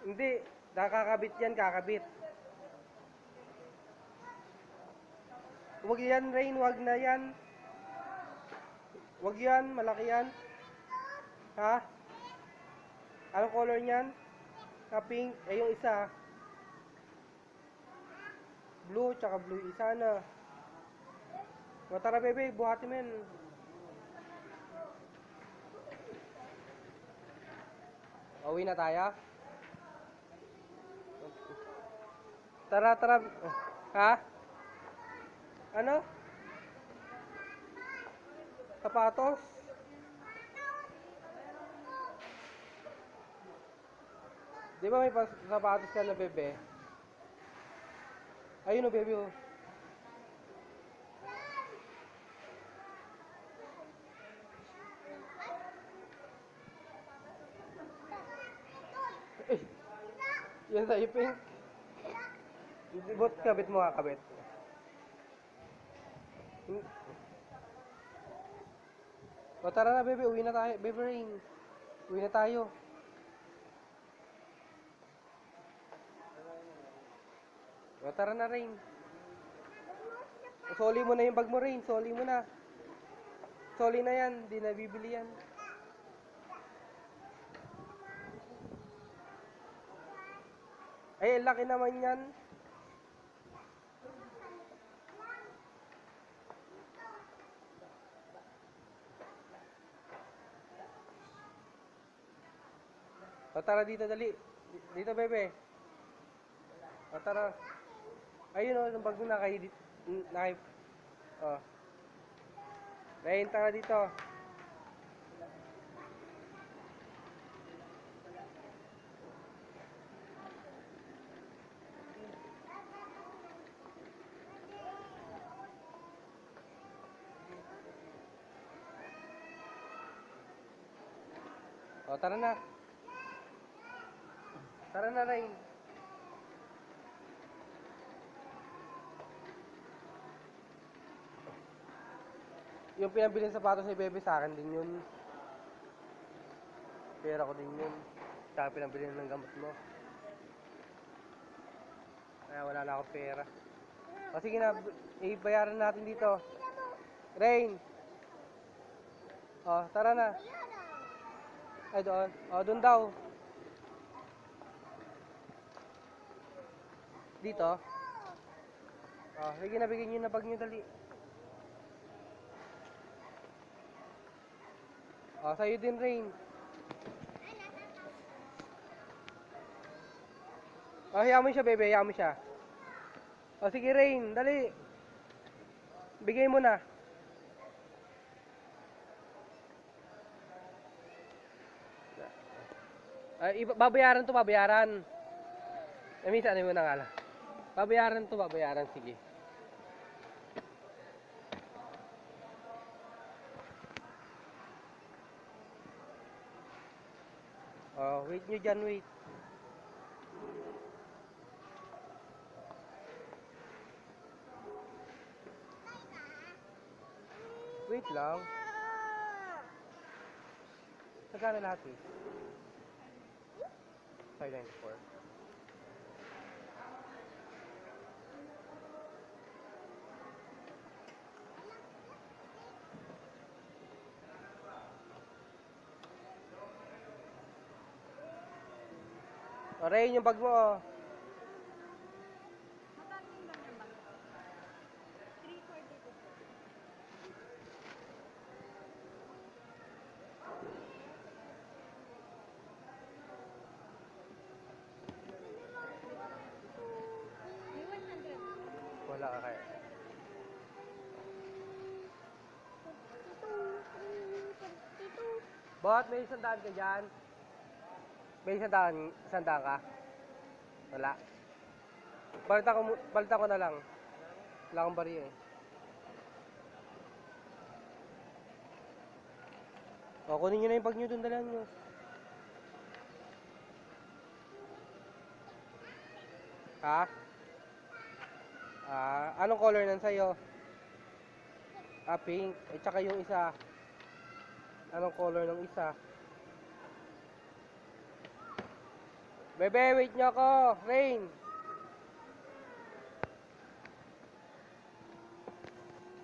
Hindi, nakakabit yan, kakabit. Huwag yan, Rain, huwag na yan. Huwag yan, malaki yan. Ha? Anong color niyan? Pink, eh yung isa. Blue, tsaka blue isa na. O tara bebe, buhati mo yan. Uwi na tayo? Tara, tara. Ha? Ano? Sapatos? Di ba may sapatos ka na bebe? Ayun o bebe o. Eh, yan sa iping. Ba't kabit mo kakabit? O tara na bebe, uwi na tayo. Bebe Rain, uwi na tayo. O tara na Rain. Soli mo na yung bag mo Rain, soli mo na. Soli na yan, di na bibili yan. Ay, laki naman yan. O tara dito, dali. Dito, bebe. O tara. Ayun o, yung bag mo nakay... O. Rain, tara dito. O, tara na. Tara na, Rain. Yung pinabiling sapatos ni Bebe sa akin din yun. Pera ko din yun. Tsaka pinabiling ng gamot mo. Kaya wala na akong pera. O sige na, ibayaran natin dito. Rain! O, tara na. Ay, doon. O, doon daw. Dito. O, sige na, bigyan nyo na bag nyo, dali. O, sa'yo din, Rain. O, hiya mo siya, bebe. Hiya mo siya. O, sige, Rain. Dali. Bigay mo na. Babayaran to, babayaran. Minsan, ano mo na nga lang. Babayaran to, babayaran. Sige. Oh, wait nyo dyan, wait. Wait lang. Magkano lahat eh? 594. O, Rain, yung bag mo, oh. Wala ka kaya. Bot, may 100 ka dyan? May 100 ka? Wala. Balita ko na lang. Wala akong bariya eh. O, kunin nyo na yung bag nyo dun, dalan nyo. Ha? Anong color nan sa'yo? Pink. At saka yung isa. Anong color ng isa? Bebe, wait nyo ako. Rain.